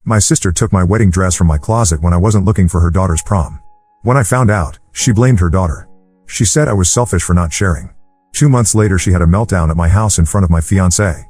My sister took my wedding dress from my closet when I wasn't looking for her daughter's prom. When I found out, she blamed her daughter. She said I was selfish for not sharing. 2 months later she had a meltdown at my house in front of my fiancé.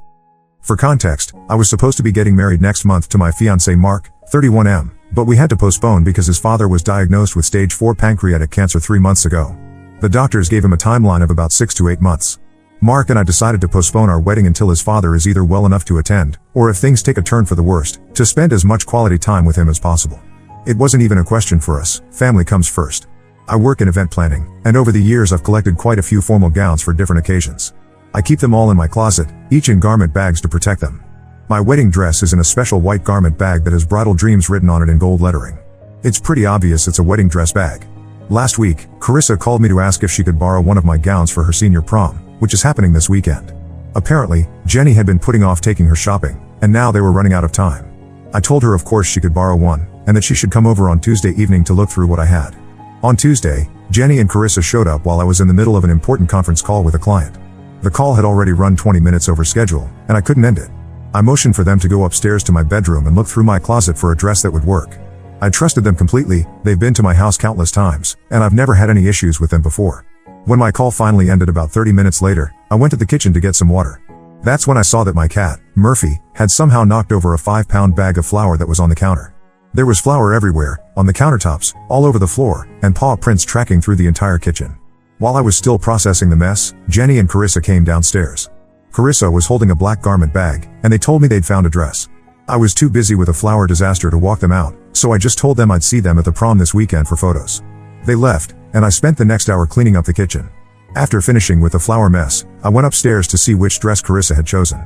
For context, I was supposed to be getting married next month to my fiancé Mark, 31M, but we had to postpone because his father was diagnosed with stage 4 pancreatic cancer 3 months ago. The doctors gave him a timeline of about 6 to 8 months. Mark and I decided to postpone our wedding until his father is either well enough to attend, or if things take a turn for the worst, to spend as much quality time with him as possible. It wasn't even a question for us, family comes first. I work in event planning, and over the years I've collected quite a few formal gowns for different occasions. I keep them all in my closet, each in garment bags to protect them. My wedding dress is in a special white garment bag that has Bridal Dreams written on it in gold lettering. It's pretty obvious it's a wedding dress bag. Last week, Carissa called me to ask if she could borrow one of my gowns for her senior prom, which is happening this weekend. Apparently, Jenny had been putting off taking her shopping, and now they were running out of time. I told her of course she could borrow one, and that she should come over on Tuesday evening to look through what I had. On Tuesday, Jenny and Carissa showed up while I was in the middle of an important conference call with a client. The call had already run 20 minutes over schedule, and I couldn't end it. I motioned for them to go upstairs to my bedroom and look through my closet for a dress that would work. I trusted them completely, they've been to my house countless times, and I've never had any issues with them before. When my call finally ended about 30 minutes later, I went to the kitchen to get some water. That's when I saw that my cat, Murphy, had somehow knocked over a 5-pound bag of flour that was on the counter. There was flour everywhere, on the countertops, all over the floor, and paw prints tracking through the entire kitchen. While I was still processing the mess, Jenny and Carissa came downstairs. Carissa was holding a black garment bag, and they told me they'd found a dress. I was too busy with a flour disaster to walk them out, so I just told them I'd see them at the prom this weekend for photos. They left, and I spent the next hour cleaning up the kitchen. After finishing with the flour mess, I went upstairs to see which dress Carissa had chosen.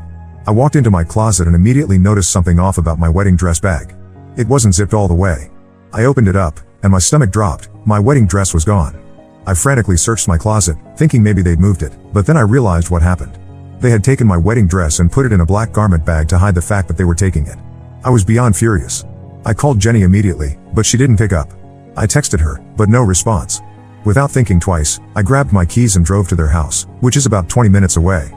I walked into my closet and immediately noticed something off about my wedding dress bag. It wasn't zipped all the way. I opened it up, and my stomach dropped, my wedding dress was gone. I frantically searched my closet, thinking maybe they'd moved it, but then I realized what happened. They had taken my wedding dress and put it in a black garment bag to hide the fact that they were taking it. I was beyond furious. I called Jenny immediately, but she didn't pick up. I texted her, but no response. Without thinking twice, I grabbed my keys and drove to their house, which is about 20 minutes away.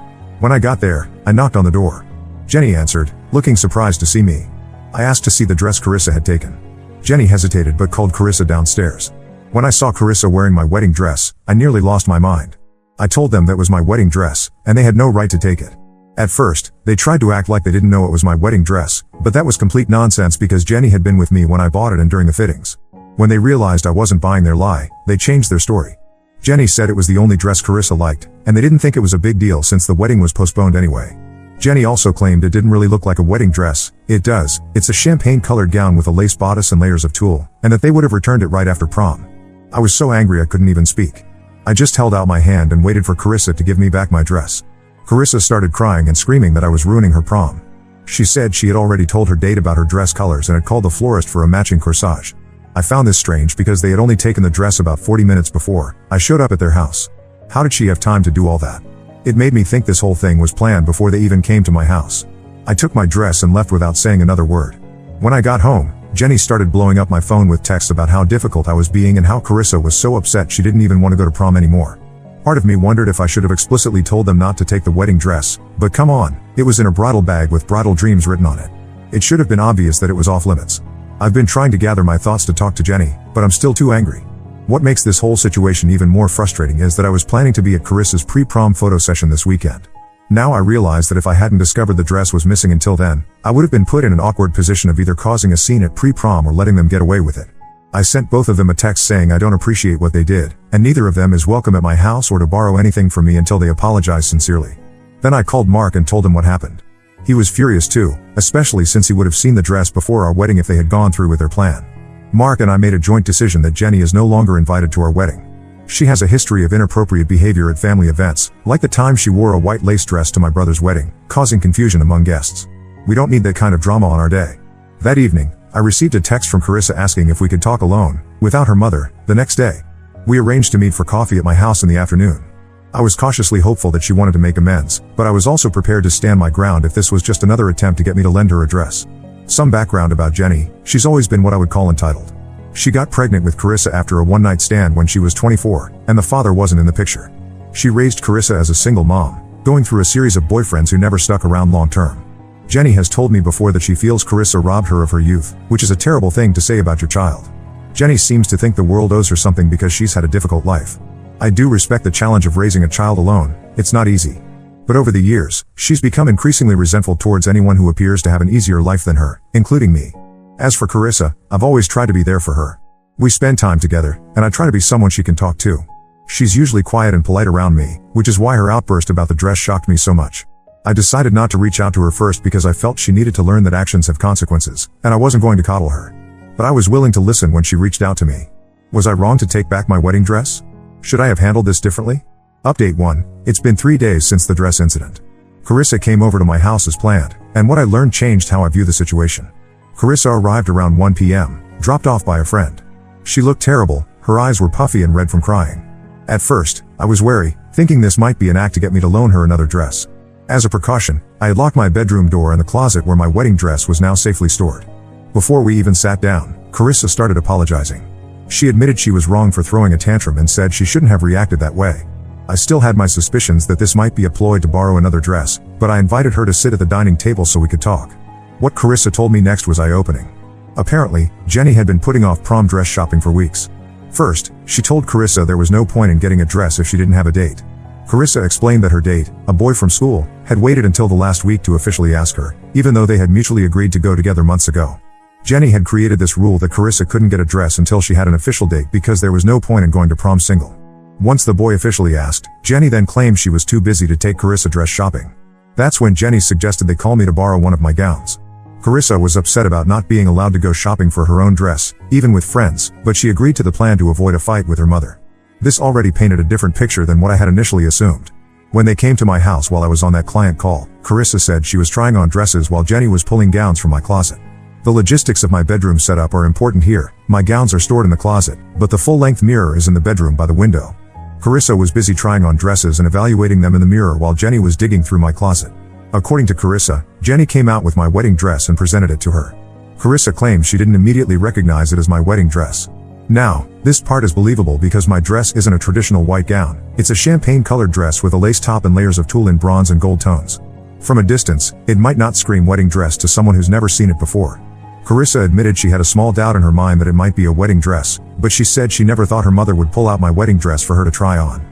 When I got there, I knocked on the door. Jenny answered, looking surprised to see me. I asked to see the dress Carissa had taken. Jenny hesitated but called Carissa downstairs. When I saw Carissa wearing my wedding dress, I nearly lost my mind. I told them that was my wedding dress, and they had no right to take it. At first, they tried to act like they didn't know it was my wedding dress, but that was complete nonsense because Jenny had been with me when I bought it and during the fittings. When they realized I wasn't buying their lie, they changed their story. Jenny said it was the only dress Carissa liked, and they didn't think it was a big deal since the wedding was postponed anyway. Jenny also claimed it didn't really look like a wedding dress. It does, it's a champagne-colored gown with a lace bodice and layers of tulle, and that they would have returned it right after prom. I was so angry I couldn't even speak. I just held out my hand and waited for Carissa to give me back my dress. Carissa started crying and screaming that I was ruining her prom. She said she had already told her date about her dress colors and had called the florist for a matching corsage. I found this strange because they had only taken the dress about 40 minutes before I showed up at their house. How did she have time to do all that? It made me think this whole thing was planned before they even came to my house. I took my dress and left without saying another word. When I got home, Jenny started blowing up my phone with texts about how difficult I was being and how Carissa was so upset she didn't even want to go to prom anymore. Part of me wondered if I should have explicitly told them not to take the wedding dress, but come on, it was in a bridal bag with Bridal Dreams written on it. It should have been obvious that it was off limits. I've been trying to gather my thoughts to talk to Jenny, but I'm still too angry. What makes this whole situation even more frustrating is that I was planning to be at Carissa's pre-prom photo session this weekend. Now I realize that if I hadn't discovered the dress was missing until then, I would have been put in an awkward position of either causing a scene at pre-prom or letting them get away with it. I sent both of them a text saying I don't appreciate what they did, and neither of them is welcome at my house or to borrow anything from me until they apologize sincerely. Then I called Mark and told him what happened. He was furious too, especially since he would have seen the dress before our wedding if they had gone through with their plan. Mark and I made a joint decision that Jenny is no longer invited to our wedding. She has a history of inappropriate behavior at family events, like the time she wore a white lace dress to my brother's wedding, causing confusion among guests. We don't need that kind of drama on our day. That evening, I received a text from Carissa asking if we could talk alone, without her mother, the next day. We arranged to meet for coffee at my house in the afternoon. I was cautiously hopeful that she wanted to make amends, but I was also prepared to stand my ground if this was just another attempt to get me to lend her a dress. Some background about Jenny: she's always been what I would call entitled. She got pregnant with Carissa after a one-night stand when she was 24, and the father wasn't in the picture. She raised Carissa as a single mom, going through a series of boyfriends who never stuck around long-term. Jenny has told me before that she feels Carissa robbed her of her youth, which is a terrible thing to say about your child. Jenny seems to think the world owes her something because she's had a difficult life. I do respect the challenge of raising a child alone, it's not easy. But over the years, she's become increasingly resentful towards anyone who appears to have an easier life than her, including me. As for Carissa, I've always tried to be there for her. We spend time together, and I try to be someone she can talk to. She's usually quiet and polite around me, which is why her outburst about the dress shocked me so much. I decided not to reach out to her first because I felt she needed to learn that actions have consequences, and I wasn't going to coddle her. But I was willing to listen when she reached out to me. Was I wrong to take back my wedding dress? Should I have handled this differently? Update 1. It's been 3 days since the dress incident. Carissa came over to my house as planned, and what I learned changed how I view the situation. Carissa arrived around 1 p.m., dropped off by a friend. She looked terrible, her eyes were puffy and red from crying. At first, I was wary, thinking this might be an act to get me to loan her another dress. As a precaution, I had locked my bedroom door and the closet where my wedding dress was now safely stored. Before we even sat down, Carissa started apologizing. She admitted she was wrong for throwing a tantrum and said she shouldn't have reacted that way. I still had my suspicions that this might be a ploy to borrow another dress, but I invited her to sit at the dining table so we could talk. What Carissa told me next was eye-opening. Apparently, Jenny had been putting off prom dress shopping for weeks. First, she told Carissa there was no point in getting a dress if she didn't have a date. Carissa explained that her date, a boy from school, had waited until the last week to officially ask her, even though they had mutually agreed to go together months ago. Jenny had created this rule that Carissa couldn't get a dress until she had an official date because there was no point in going to prom single. Once the boy officially asked, Jenny then claimed she was too busy to take Carissa dress shopping. That's when Jenny suggested they call me to borrow one of my gowns. Carissa was upset about not being allowed to go shopping for her own dress, even with friends, but she agreed to the plan to avoid a fight with her mother. This already painted a different picture than what I had initially assumed. When they came to my house while I was on that client call, Carissa said she was trying on dresses while Jenny was pulling gowns from my closet. The logistics of my bedroom setup are important here. My gowns are stored in the closet, but the full-length mirror is in the bedroom by the window. Carissa was busy trying on dresses and evaluating them in the mirror while Jenny was digging through my closet. According to Carissa, Jenny came out with my wedding dress and presented it to her. Carissa claimed she didn't immediately recognize it as my wedding dress. Now, this part is believable because my dress isn't a traditional white gown. It's a champagne-colored dress with a lace top and layers of tulle in bronze and gold tones. From a distance, it might not scream wedding dress to someone who's never seen it before. Carissa admitted she had a small doubt in her mind that it might be a wedding dress, but she said she never thought her mother would pull out my wedding dress for her to try on.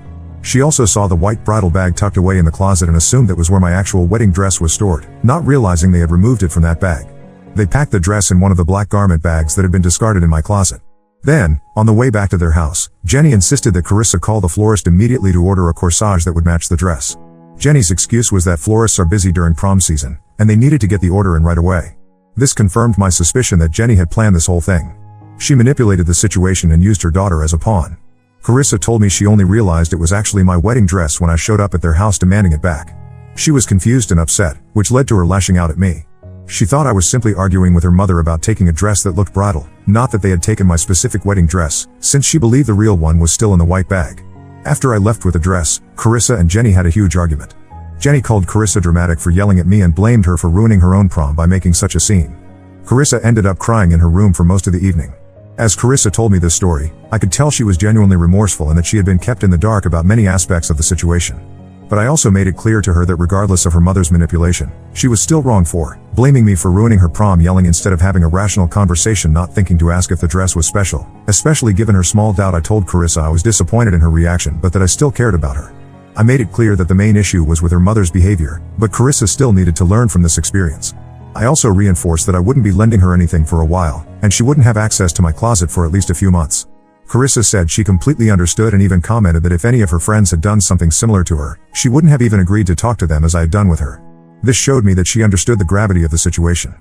She also saw the white bridal bag tucked away in the closet and assumed that was where my actual wedding dress was stored, not realizing they had removed it from that bag. They packed the dress in one of the black garment bags that had been discarded in my closet. Then, on the way back to their house, Jenny insisted that Carissa call the florist immediately to order a corsage that would match the dress. Jenny's excuse was that florists are busy during prom season, and they needed to get the order in right away. This confirmed my suspicion that Jenny had planned this whole thing. She manipulated the situation and used her daughter as a pawn. Carissa told me she only realized it was actually my wedding dress when I showed up at their house demanding it back. She was confused and upset, which led to her lashing out at me. She thought I was simply arguing with her mother about taking a dress that looked bridal, not that they had taken my specific wedding dress, since she believed the real one was still in the white bag. After I left with the dress, Carissa and Jenny had a huge argument. Jenny called Carissa dramatic for yelling at me and blamed her for ruining her own prom by making such a scene. Carissa ended up crying in her room for most of the evening. As Carissa told me this story, I could tell she was genuinely remorseful and that she had been kept in the dark about many aspects of the situation. But I also made it clear to her that regardless of her mother's manipulation, she was still wrong for blaming me for ruining her prom, yelling instead of having a rational conversation, not thinking to ask if the dress was special. Especially given her small doubt, I told Carissa I was disappointed in her reaction but that I still cared about her. I made it clear that the main issue was with her mother's behavior, but Carissa still needed to learn from this experience. I also reinforced that I wouldn't be lending her anything for a while, and she wouldn't have access to my closet for at least a few months. Carissa said she completely understood and even commented that if any of her friends had done something similar to her, she wouldn't have even agreed to talk to them as I had done with her. This showed me that she understood the gravity of the situation.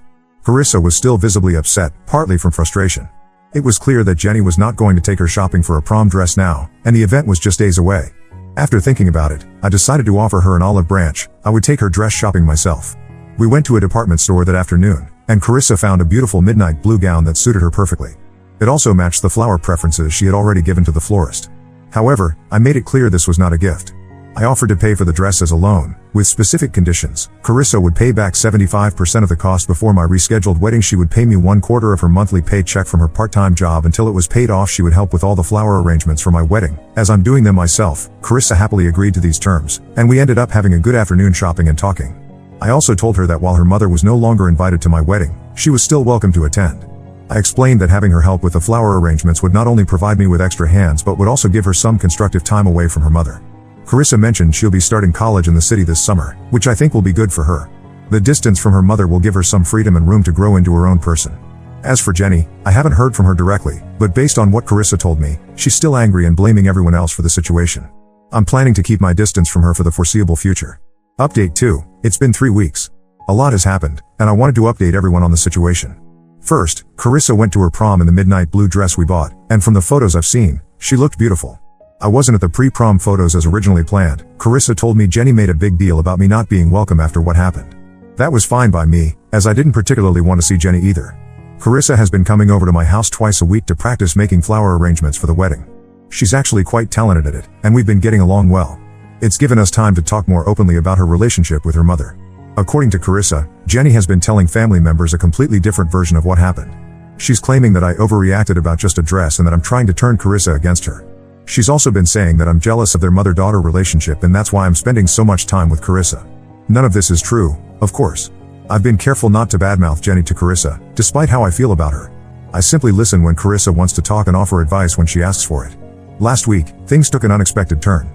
Carissa was still visibly upset, partly from frustration. It was clear that Jenny was not going to take her shopping for a prom dress now, and the event was just days away. After thinking about it, I decided to offer her an olive branch. I would take her dress shopping myself. We went to a department store that afternoon, and Carissa found a beautiful midnight blue gown that suited her perfectly. It also matched the flower preferences she had already given to the florist. However, I made it clear this was not a gift. I offered to pay for the dress as a loan, with specific conditions. Carissa would pay back 75% of the cost before my rescheduled wedding. She would pay me 1/4 of her monthly paycheck from her part-time job until it was paid off. She would help with all the flower arrangements for my wedding, as I'm doing them myself. Carissa happily agreed to these terms, and we ended up having a good afternoon shopping and talking. I also told her that while her mother was no longer invited to my wedding, she was still welcome to attend. I explained that having her help with the flower arrangements would not only provide me with extra hands but would also give her some constructive time away from her mother. Carissa mentioned she'll be starting college in the city this summer, which I think will be good for her. The distance from her mother will give her some freedom and room to grow into her own person. As for Jenny, I haven't heard from her directly, but based on what Carissa told me, she's still angry and blaming everyone else for the situation. I'm planning to keep my distance from her for the foreseeable future. Update 2. It's been 3 weeks. A lot has happened, and I wanted to update everyone on the situation. First, Carissa went to her prom in the midnight blue dress we bought, and from the photos I've seen, she looked beautiful. I wasn't at the pre-prom photos as originally planned. Carissa told me Jenny made a big deal about me not being welcome after what happened. That was fine by me, as I didn't particularly want to see Jenny either. Carissa has been coming over to my house twice a week to practice making flower arrangements for the wedding. She's actually quite talented at it, and we've been getting along well. It's given us time to talk more openly about her relationship with her mother. According to Carissa, Jenny has been telling family members a completely different version of what happened. She's claiming that I overreacted about just a dress and that I'm trying to turn Carissa against her. She's also been saying that I'm jealous of their mother-daughter relationship and that's why I'm spending so much time with Carissa. None of this is true, of course. I've been careful not to badmouth Jenny to Carissa, despite how I feel about her. I simply listen when Carissa wants to talk and offer advice when she asks for it. Last week, things took an unexpected turn.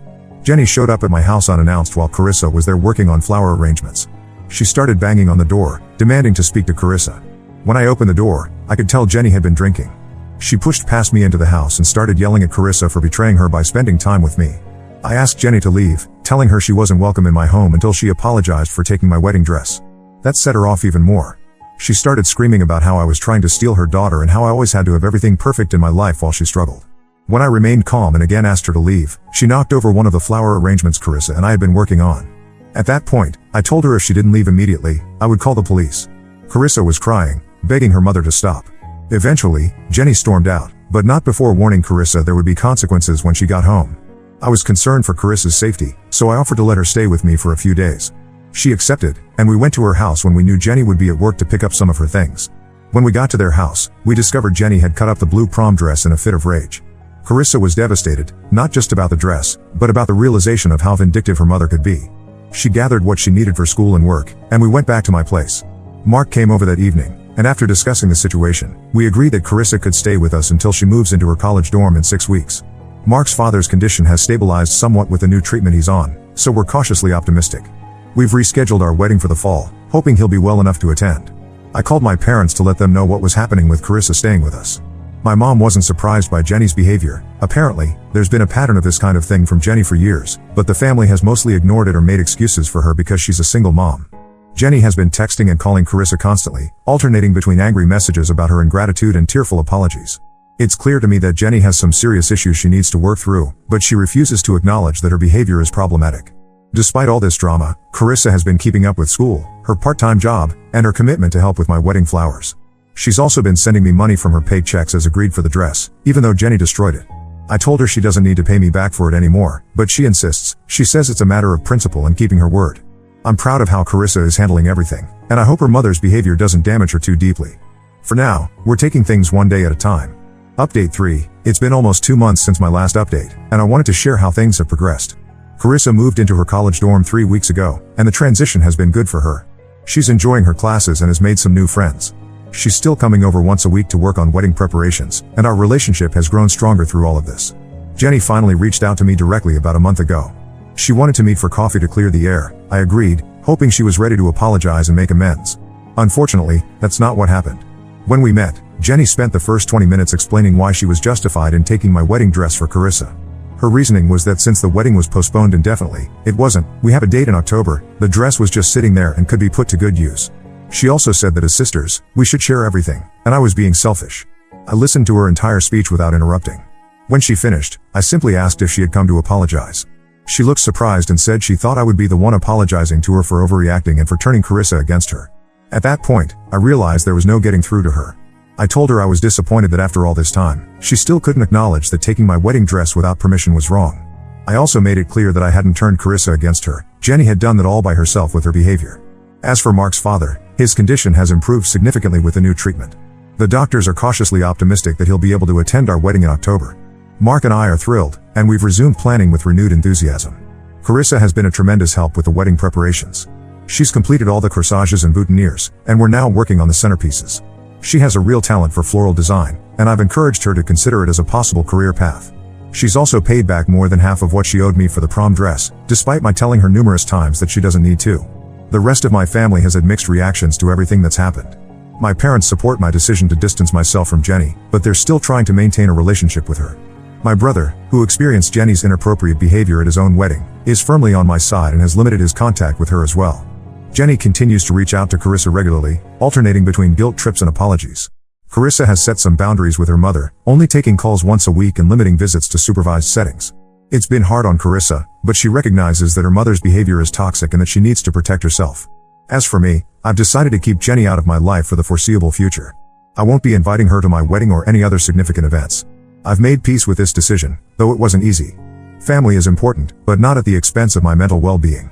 Jenny showed up at my house unannounced while Carissa was there working on flower arrangements. She started banging on the door, demanding to speak to Carissa. When I opened the door, I could tell Jenny had been drinking. She pushed past me into the house and started yelling at Carissa for betraying her by spending time with me. I asked Jenny to leave, telling her she wasn't welcome in my home until she apologized for taking my wedding dress. That set her off even more. She started screaming about how I was trying to steal her daughter and how I always had to have everything perfect in my life while she struggled. When I remained calm and again asked her to leave, she knocked over one of the flower arrangements Carissa and I had been working on. At that point, I told her if she didn't leave immediately, I would call the police. Carissa was crying, begging her mother to stop. Eventually, Jenny stormed out, but not before warning Carissa there would be consequences when she got home. I was concerned for Carissa's safety, so I offered to let her stay with me for a few days. She accepted, and we went to her house when we knew Jenny would be at work to pick up some of her things. When we got to their house, we discovered Jenny had cut up the blue prom dress in a fit of rage. Carissa was devastated, not just about the dress, but about the realization of how vindictive her mother could be. She gathered what she needed for school and work, and we went back to my place. Mark came over that evening, and after discussing the situation, we agreed that Carissa could stay with us until she moves into her college dorm in 6 weeks. Mark's father's condition has stabilized somewhat with the new treatment he's on, so we're cautiously optimistic. We've rescheduled our wedding for the fall, hoping he'll be well enough to attend. I called my parents to let them know what was happening with Carissa staying with us. My mom wasn't surprised by Jenny's behavior. Apparently, there's been a pattern of this kind of thing from Jenny for years, but the family has mostly ignored it or made excuses for her because she's a single mom. Jenny has been texting and calling Carissa constantly, alternating between angry messages about her ingratitude and tearful apologies. It's clear to me that Jenny has some serious issues she needs to work through, but she refuses to acknowledge that her behavior is problematic. Despite all this drama, Carissa has been keeping up with school, her part-time job, and her commitment to help with my wedding flowers. She's also been sending me money from her paychecks as agreed for the dress, even though Jenny destroyed it. I told her she doesn't need to pay me back for it anymore, but she insists. She says it's a matter of principle and keeping her word. I'm proud of how Carissa is handling everything, and I hope her mother's behavior doesn't damage her too deeply. For now, we're taking things one day at a time. Update 3. It's been almost 2 months since my last update, and I wanted to share how things have progressed. Carissa moved into her college dorm 3 weeks ago, and the transition has been good for her. She's enjoying her classes and has made some new friends. She's still coming over once a week to work on wedding preparations, and our relationship has grown stronger through all of this. Jenny finally reached out to me directly about a month ago. She wanted to meet for coffee to clear the air. I agreed, hoping she was ready to apologize and make amends. Unfortunately, that's not what happened. When we met, Jenny spent the first 20 minutes explaining why she was justified in taking my wedding dress for Carissa. Her reasoning was that since the wedding was postponed indefinitely, it wasn't. We have a date in October. The dress was just sitting there and could be put to good use. She also said that as sisters, we should share everything, and I was being selfish. I listened to her entire speech without interrupting. When she finished, I simply asked if she had come to apologize. She looked surprised and said she thought I would be the one apologizing to her for overreacting and for turning Carissa against her. At that point, I realized there was no getting through to her. I told her I was disappointed that after all this time, she still couldn't acknowledge that taking my wedding dress without permission was wrong. I also made it clear that I hadn't turned Carissa against her. Jenny had done that all by herself with her behavior. As for Mark's father, his condition has improved significantly with the new treatment. The doctors are cautiously optimistic that he'll be able to attend our wedding in October. Mark and I are thrilled, and we've resumed planning with renewed enthusiasm. Carissa has been a tremendous help with the wedding preparations. She's completed all the corsages and boutonnieres, and we're now working on the centerpieces. She has a real talent for floral design, and I've encouraged her to consider it as a possible career path. She's also paid back more than half of what she owed me for the prom dress, despite my telling her numerous times that she doesn't need to. The rest of my family has had mixed reactions to everything that's happened. My parents support my decision to distance myself from Jenny, but they're still trying to maintain a relationship with her. My brother, who experienced Jenny's inappropriate behavior at his own wedding, is firmly on my side and has limited his contact with her as well. Jenny continues to reach out to Carissa regularly, alternating between guilt trips and apologies. Carissa has set some boundaries with her mother, only taking calls once a week and limiting visits to supervised settings. It's been hard on Carissa, but she recognizes that her mother's behavior is toxic and that she needs to protect herself. As for me, I've decided to keep Jenny out of my life for the foreseeable future. I won't be inviting her to my wedding or any other significant events. I've made peace with this decision, though it wasn't easy. Family is important, but not at the expense of my mental well-being.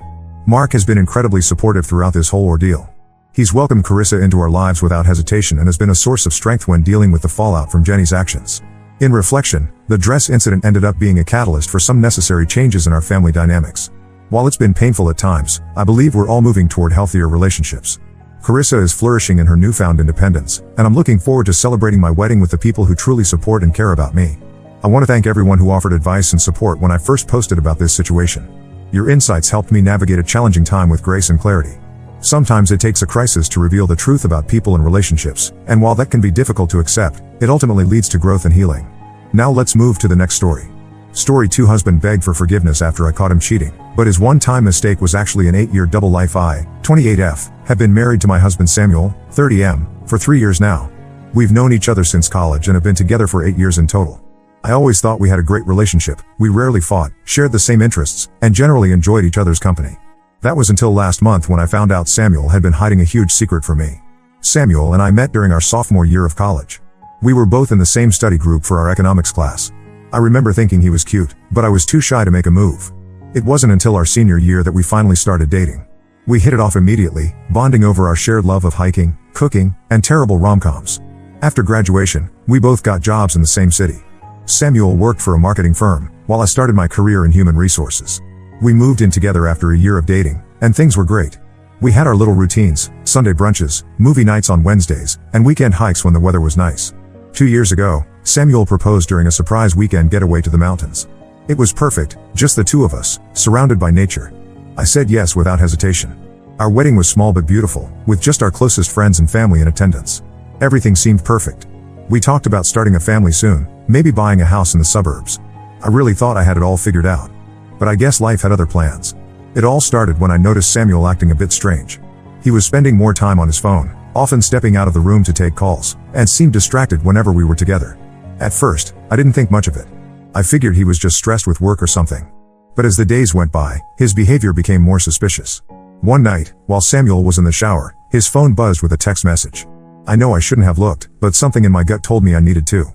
Mark has been incredibly supportive throughout this whole ordeal. He's welcomed Carissa into our lives without hesitation and has been a source of strength when dealing with the fallout from Jenny's actions. In reflection, the dress incident ended up being a catalyst for some necessary changes in our family dynamics. While it's been painful at times, I believe we're all moving toward healthier relationships. Carissa is flourishing in her newfound independence, and I'm looking forward to celebrating my wedding with the people who truly support and care about me. I want to thank everyone who offered advice and support when I first posted about this situation. Your insights helped me navigate a challenging time with grace and clarity. Sometimes it takes a crisis to reveal the truth about people and relationships, and while that can be difficult to accept, it ultimately leads to growth and healing. Now let's move to the next story. Story 2. Husband begged for forgiveness after I caught him cheating, but his one-time mistake was actually an 8-year double life. I, 28F, have been married to my husband Samuel, 30M, for 3 years now. We've known each other since college and have been together for 8 years in total. I always thought we had a great relationship, we rarely fought, shared the same interests, and generally enjoyed each other's company. That was until last month when I found out Samuel had been hiding a huge secret from me. Samuel and I met during our sophomore year of college. We were both in the same study group for our economics class. I remember thinking he was cute, but I was too shy to make a move. It wasn't until our senior year that we finally started dating. We hit it off immediately, bonding over our shared love of hiking, cooking, and terrible rom-coms. After graduation, we both got jobs in the same city. Samuel worked for a marketing firm, while I started my career in human resources. We moved in together after a year of dating, and things were great. We had our little routines, Sunday brunches, movie nights on Wednesdays, and weekend hikes when the weather was nice. 2 years ago, Samuel proposed during a surprise weekend getaway to the mountains. It was perfect, just the two of us, surrounded by nature. I said yes without hesitation. Our wedding was small but beautiful, with just our closest friends and family in attendance. Everything seemed perfect. We talked about starting a family soon, maybe buying a house in the suburbs. I really thought I had it all figured out. But I guess life had other plans. It all started when I noticed Samuel acting a bit strange. He was spending more time on his phone, often stepping out of the room to take calls, and seemed distracted whenever we were together. At first, I didn't think much of it. I figured he was just stressed with work or something. But as the days went by, his behavior became more suspicious. One night, while Samuel was in the shower, his phone buzzed with a text message. I know I shouldn't have looked, but something in my gut told me I needed to.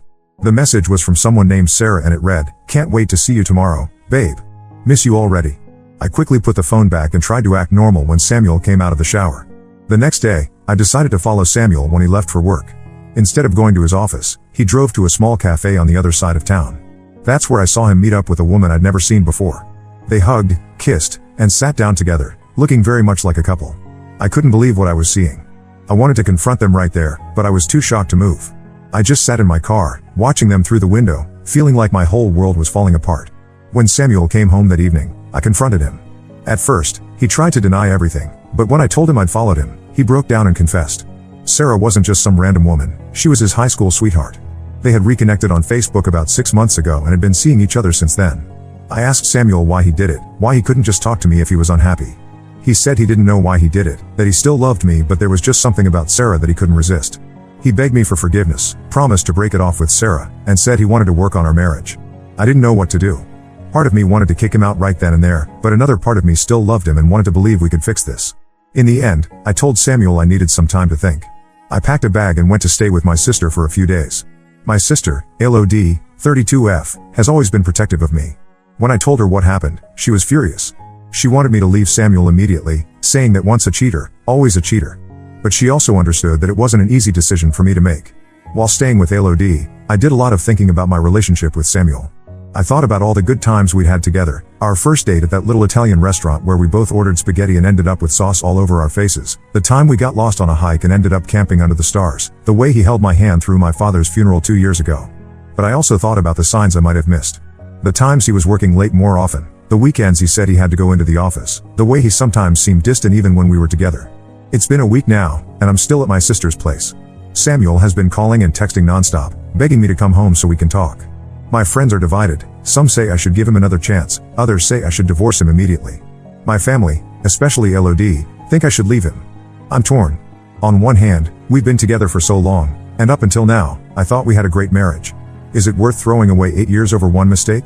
The message was from someone named Sarah and it read, "Can't wait to see you tomorrow, babe. Miss you already." I quickly put the phone back and tried to act normal when Samuel came out of the shower. The next day, I decided to follow Samuel when he left for work. Instead of going to his office, he drove to a small cafe on the other side of town. That's where I saw him meet up with a woman I'd never seen before. They hugged, kissed, and sat down together, looking very much like a couple. I couldn't believe what I was seeing. I wanted to confront them right there, but I was too shocked to move. I just sat in my car, watching them through the window, feeling like my whole world was falling apart. When Samuel came home that evening, I confronted him. At first, he tried to deny everything, but when I told him I'd followed him, he broke down and confessed. Sarah wasn't just some random woman, she was his high school sweetheart. They had reconnected on Facebook about 6 months ago and had been seeing each other since then. I asked Samuel why he did it, why he couldn't just talk to me if he was unhappy. He said he didn't know why he did it, that he still loved me but there was just something about Sarah that he couldn't resist. He begged me for forgiveness, promised to break it off with Sarah, and said he wanted to work on our marriage. I didn't know what to do. Part of me wanted to kick him out right then and there, but another part of me still loved him and wanted to believe we could fix this. In the end, I told Samuel I needed some time to think. I packed a bag and went to stay with my sister for a few days. My sister, LOD, 32F, has always been protective of me. When I told her what happened, she was furious. She wanted me to leave Samuel immediately, saying that once a cheater, always a cheater. But she also understood that it wasn't an easy decision for me to make. While staying with LOD, I did a lot of thinking about my relationship with Samuel. I thought about all the good times we'd had together, our first date at that little Italian restaurant where we both ordered spaghetti and ended up with sauce all over our faces, the time we got lost on a hike and ended up camping under the stars, the way he held my hand through my father's funeral 2 years ago. But I also thought about the signs I might have missed. The times he was working late more often, the weekends he said he had to go into the office, the way he sometimes seemed distant even when we were together. It's been a week now, and I'm still at my sister's place. Samuel has been calling and texting nonstop, begging me to come home so we can talk. My friends are divided. Some say I should give him another chance, others say I should divorce him immediately. My family, especially LOD, think I should leave him. I'm torn. On one hand, we've been together for so long, and up until now, I thought we had a great marriage. Is it worth throwing away 8 years over one mistake?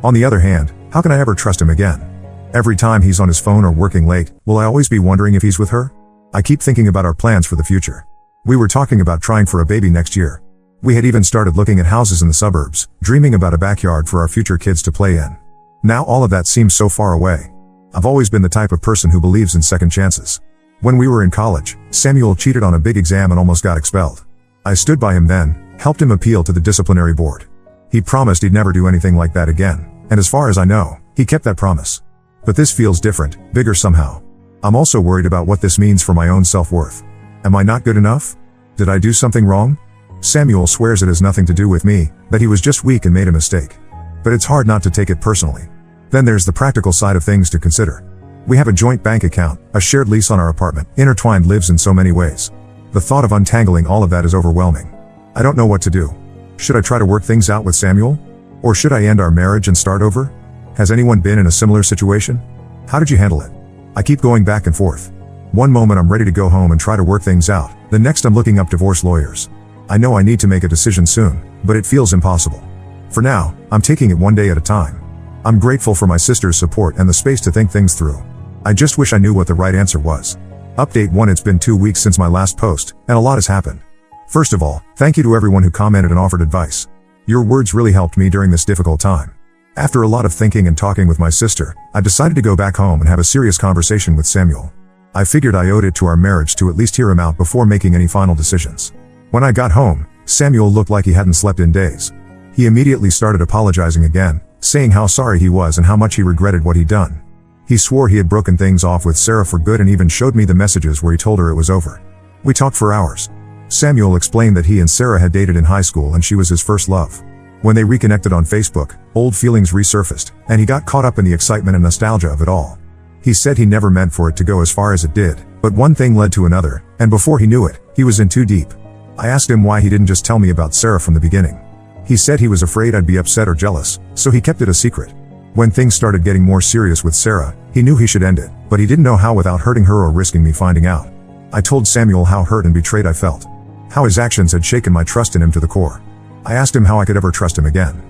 On the other hand, how can I ever trust him again? Every time he's on his phone or working late, will I always be wondering if he's with her? I keep thinking about our plans for the future. We were talking about trying for a baby next year. We had even started looking at houses in the suburbs, dreaming about a backyard for our future kids to play in. Now all of that seems so far away. I've always been the type of person who believes in second chances. When we were in college, Samuel cheated on a big exam and almost got expelled. I stood by him then, helped him appeal to the disciplinary board. He promised he'd never do anything like that again, and as far as I know, he kept that promise. But this feels different, bigger somehow. I'm also worried about what this means for my own self-worth. Am I not good enough? Did I do something wrong? Samuel swears it has nothing to do with me, that he was just weak and made a mistake. But it's hard not to take it personally. Then there's the practical side of things to consider. We have a joint bank account, a shared lease on our apartment, intertwined lives in so many ways. The thought of untangling all of that is overwhelming. I don't know what to do. Should I try to work things out with Samuel? Or should I end our marriage and start over? Has anyone been in a similar situation? How did you handle it? I keep going back and forth. One moment I'm ready to go home and try to work things out, the next I'm looking up divorce lawyers. I know I need to make a decision soon, but it feels impossible. For now, I'm taking it one day at a time. I'm grateful for my sister's support and the space to think things through. I just wish I knew what the right answer was. Update 1: It's been 2 weeks since my last post, and a lot has happened. First of all, thank you to everyone who commented and offered advice. Your words really helped me during this difficult time. After a lot of thinking and talking with my sister, I decided to go back home and have a serious conversation with Samuel. I figured I owed it to our marriage to at least hear him out before making any final decisions. When I got home, Samuel looked like he hadn't slept in days. He immediately started apologizing again, saying how sorry he was and how much he regretted what he'd done. He swore he had broken things off with Sarah for good and even showed me the messages where he told her it was over. We talked for hours. Samuel explained that he and Sarah had dated in high school and she was his first love. When they reconnected on Facebook, old feelings resurfaced, and he got caught up in the excitement and nostalgia of it all. He said he never meant for it to go as far as it did, but one thing led to another, and before he knew it, he was in too deep. I asked him why he didn't just tell me about Sarah from the beginning. He said he was afraid I'd be upset or jealous, so he kept it a secret. When things started getting more serious with Sarah, he knew he should end it, but he didn't know how without hurting her or risking me finding out. I told Samuel how hurt and betrayed I felt. How his actions had shaken my trust in him to the core. I asked him how I could ever trust him again.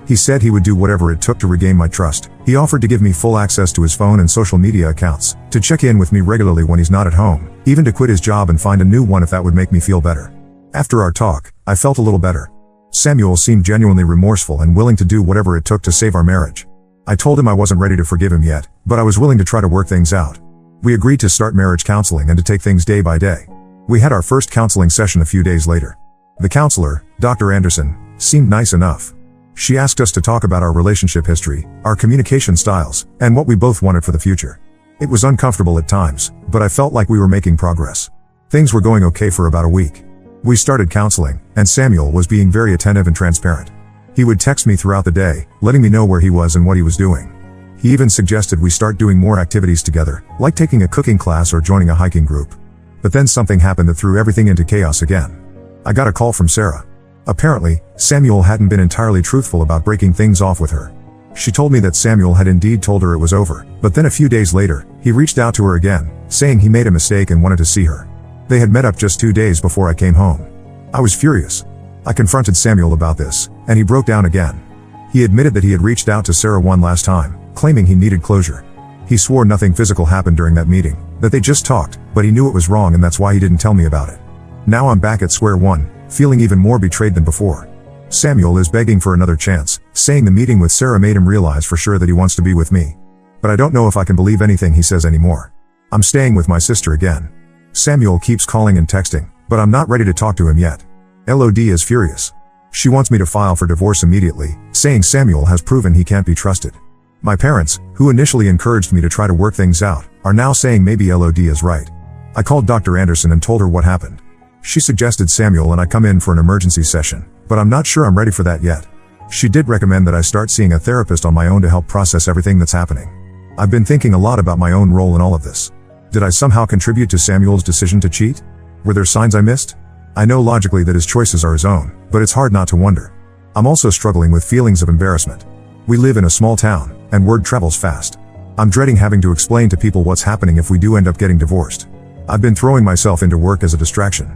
He said he would do whatever it took to regain my trust. He offered to give me full access to his phone and social media accounts, to check in with me regularly when he's not at home, even to quit his job and find a new one if that would make me feel better. After our talk, I felt a little better. Samuel seemed genuinely remorseful and willing to do whatever it took to save our marriage. I told him I wasn't ready to forgive him yet, but I was willing to try to work things out. We agreed to start marriage counseling and to take things day by day. We had our first counseling session a few days later. The counselor, Dr. Anderson, seemed nice enough. She asked us to talk about our relationship history, our communication styles, and what we both wanted for the future. It was uncomfortable at times, but I felt like we were making progress. Things were going okay for about a week. We started counseling, and Samuel was being very attentive and transparent. He would text me throughout the day, letting me know where he was and what he was doing. He even suggested we start doing more activities together, like taking a cooking class or joining a hiking group. But then something happened that threw everything into chaos again. I got a call from Sarah. Apparently, Samuel hadn't been entirely truthful about breaking things off with her. She told me that Samuel had indeed told her it was over, but then a few days later, he reached out to her again, saying he made a mistake and wanted to see her. They had met up just 2 days before I came home. I was furious. I confronted Samuel about this, and he broke down again. He admitted that he had reached out to Sarah one last time, claiming he needed closure. He swore nothing physical happened during that meeting, that they just talked, but he knew it was wrong and that's why he didn't tell me about it. Now I'm back at square one, feeling even more betrayed than before. Samuel is begging for another chance, saying the meeting with Sarah made him realize for sure that he wants to be with me. But I don't know if I can believe anything he says anymore. I'm staying with my sister again. Samuel keeps calling and texting, but I'm not ready to talk to him yet. LOD is furious. She wants me to file for divorce immediately, saying Samuel has proven he can't be trusted. My parents, who initially encouraged me to try to work things out, are now saying maybe LOD is right. I called Dr. Anderson and told her what happened. She suggested Samuel and I come in for an emergency session, but I'm not sure I'm ready for that yet. She did recommend that I start seeing a therapist on my own to help process everything that's happening. I've been thinking a lot about my own role in all of this. Did I somehow contribute to Samuel's decision to cheat? Were there signs I missed? I know logically that his choices are his own, but it's hard not to wonder. I'm also struggling with feelings of embarrassment. We live in a small town, and word travels fast. I'm dreading having to explain to people what's happening if we do end up getting divorced. I've been throwing myself into work as a distraction.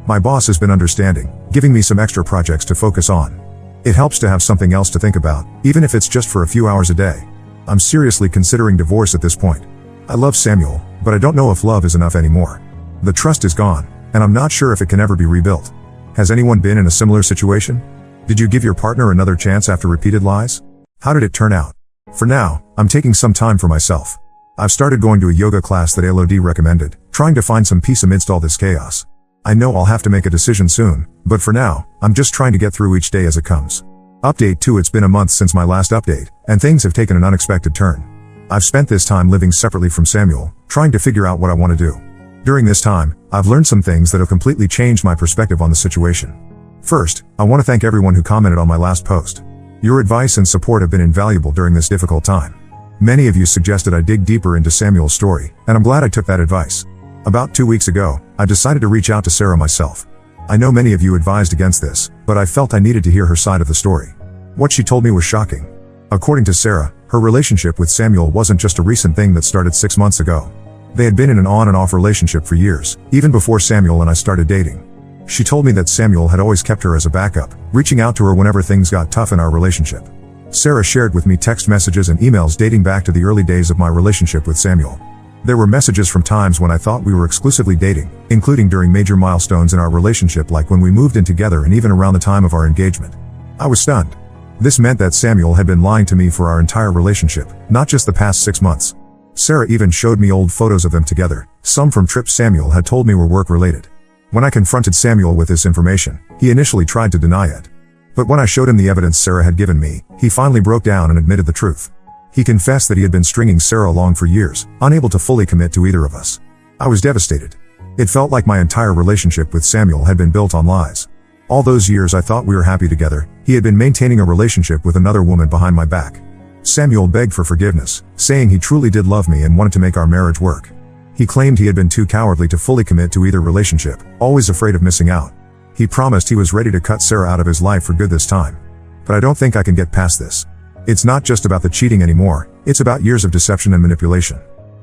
My boss has been understanding, giving me some extra projects to focus on. It helps to have something else to think about, even if it's just for a few hours a day. I'm seriously considering divorce at this point. I love Samuel, but I don't know if love is enough anymore. The trust is gone, and I'm not sure if it can ever be rebuilt. Has anyone been in a similar situation? Did you give your partner another chance after repeated lies? How did it turn out? For now, I'm taking some time for myself. I've started going to a yoga class that LOD recommended, trying to find some peace amidst all this chaos. I know I'll have to make a decision soon, but for now, I'm just trying to get through each day as it comes. Update 2: It's been a month since my last update, and things have taken an unexpected turn. I've spent this time living separately from Samuel, trying to figure out what I want to do. During this time, I've learned some things that have completely changed my perspective on the situation. First, I want to thank everyone who commented on my last post. Your advice and support have been invaluable during this difficult time. Many of you suggested I dig deeper into Samuel's story, and I'm glad I took that advice. About 2 weeks ago, I decided to reach out to Sarah myself. I know many of you advised against this, but I felt I needed to hear her side of the story. What she told me was shocking. According to Sarah, her relationship with Samuel wasn't just a recent thing that started 6 months ago. They had been in an on and off relationship for years, even before Samuel and I started dating. She told me that Samuel had always kept her as a backup, reaching out to her whenever things got tough in our relationship. Sarah shared with me text messages and emails dating back to the early days of my relationship with Samuel. There were messages from times when I thought we were exclusively dating, including during major milestones in our relationship like when we moved in together and even around the time of our engagement. I was stunned. This meant that Samuel had been lying to me for our entire relationship, not just the past 6 months. Sarah even showed me old photos of them together, some from trips Samuel had told me were work-related. When I confronted Samuel with this information, he initially tried to deny it. But when I showed him the evidence Sarah had given me, he finally broke down and admitted the truth. He confessed that he had been stringing Sarah along for years, unable to fully commit to either of us. I was devastated. It felt like my entire relationship with Samuel had been built on lies. All those years I thought we were happy together, he had been maintaining a relationship with another woman behind my back. Samuel begged for forgiveness, saying he truly did love me and wanted to make our marriage work. He claimed he had been too cowardly to fully commit to either relationship, always afraid of missing out. He promised he was ready to cut Sarah out of his life for good this time. But I don't think I can get past this. It's not just about the cheating anymore, it's about years of deception and manipulation.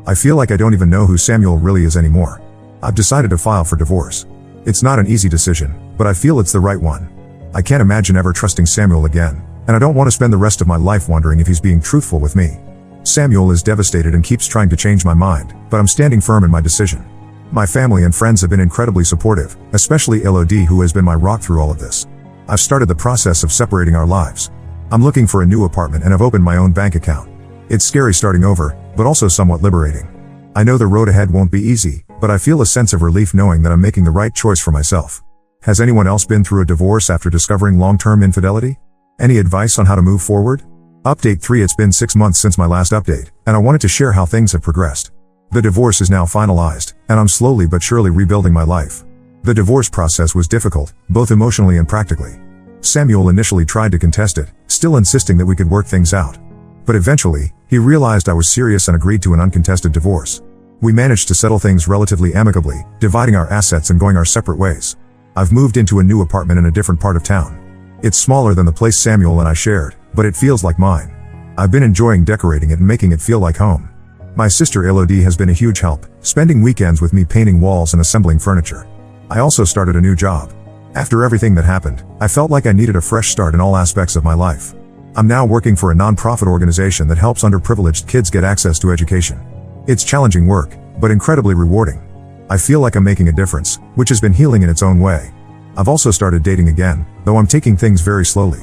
I feel like I don't even know who Samuel really is anymore. I've decided to file for divorce. It's not an easy decision, but I feel it's the right one. I can't imagine ever trusting Samuel again, and I don't want to spend the rest of my life wondering if he's being truthful with me. Samuel is devastated and keeps trying to change my mind, but I'm standing firm in my decision. My family and friends have been incredibly supportive, especially LOD, who has been my rock through all of this. I've started the process of separating our lives. I'm looking for a new apartment and have opened my own bank account. It's scary starting over, but also somewhat liberating. I know the road ahead won't be easy, but I feel a sense of relief knowing that I'm making the right choice for myself. Has anyone else been through a divorce after discovering long-term infidelity? Any advice on how to move forward? Update 3: It's been 6 months since my last update, and I wanted to share how things have progressed. The divorce is now finalized, and I'm slowly but surely rebuilding my life. The divorce process was difficult, both emotionally and practically. Samuel initially tried to contest it, still insisting that we could work things out. But eventually, he realized I was serious and agreed to an uncontested divorce. We managed to settle things relatively amicably, dividing our assets and going our separate ways. I've moved into a new apartment in a different part of town. It's smaller than the place Samuel and I shared, but it feels like mine. I've been enjoying decorating it and making it feel like home. My sister Elodie has been a huge help, spending weekends with me painting walls and assembling furniture. I also started a new job. After everything that happened, I felt like I needed a fresh start in all aspects of my life. I'm now working for a non-profit organization that helps underprivileged kids get access to education. It's challenging work, but incredibly rewarding. I feel like I'm making a difference, which has been healing in its own way. I've also started dating again, though I'm taking things very slowly.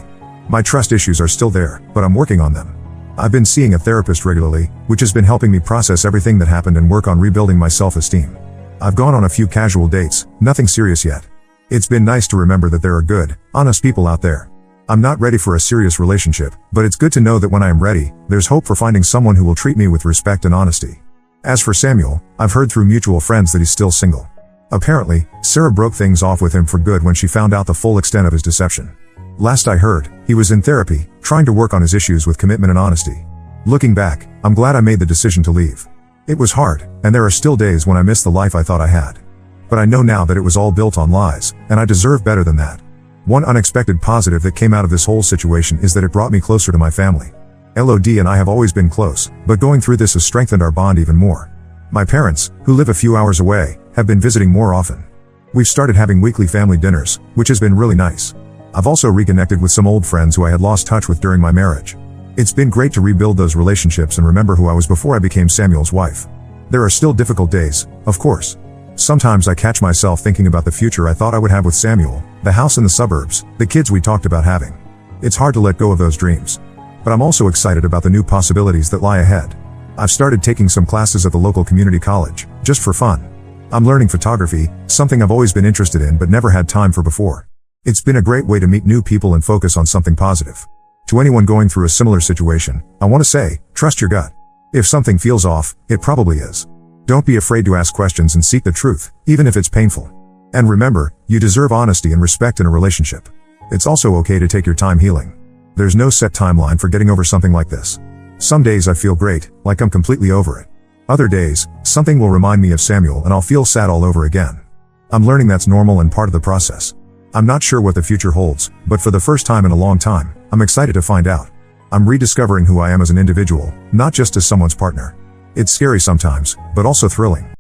My trust issues are still there, but I'm working on them. I've been seeing a therapist regularly, which has been helping me process everything that happened and work on rebuilding my self-esteem. I've gone on a few casual dates, nothing serious yet. It's been nice to remember that there are good, honest people out there. I'm not ready for a serious relationship, but it's good to know that when I am ready, there's hope for finding someone who will treat me with respect and honesty. As for Samuel, I've heard through mutual friends that he's still single. Apparently, Sarah broke things off with him for good when she found out the full extent of his deception. Last I heard, he was in therapy, trying to work on his issues with commitment and honesty. Looking back, I'm glad I made the decision to leave. It was hard, and there are still days when I miss the life I thought I had. But I know now that it was all built on lies, and I deserve better than that. One unexpected positive that came out of this whole situation is that it brought me closer to my family. LOD and I have always been close, but going through this has strengthened our bond even more. My parents, who live a few hours away, have been visiting more often. We've started having weekly family dinners, which has been really nice. I've also reconnected with some old friends who I had lost touch with during my marriage. It's been great to rebuild those relationships and remember who I was before I became Samuel's wife. There are still difficult days, of course. Sometimes I catch myself thinking about the future I thought I would have with Samuel, the house in the suburbs, the kids we talked about having. It's hard to let go of those dreams. But I'm also excited about the new possibilities that lie ahead. I've started taking some classes at the local community college, just for fun. I'm learning photography, something I've always been interested in but never had time for before. It's been a great way to meet new people and focus on something positive. To anyone going through a similar situation, I want to say, trust your gut. If something feels off, it probably is. Don't be afraid to ask questions and seek the truth, even if it's painful. And remember, you deserve honesty and respect in a relationship. It's also okay to take your time healing. There's no set timeline for getting over something like this. Some days I feel great, like I'm completely over it. Other days, something will remind me of Samuel and I'll feel sad all over again. I'm learning that's normal and part of the process. I'm not sure what the future holds, but for the first time in a long time, I'm excited to find out. I'm rediscovering who I am as an individual, not just as someone's partner. It's scary sometimes, but also thrilling.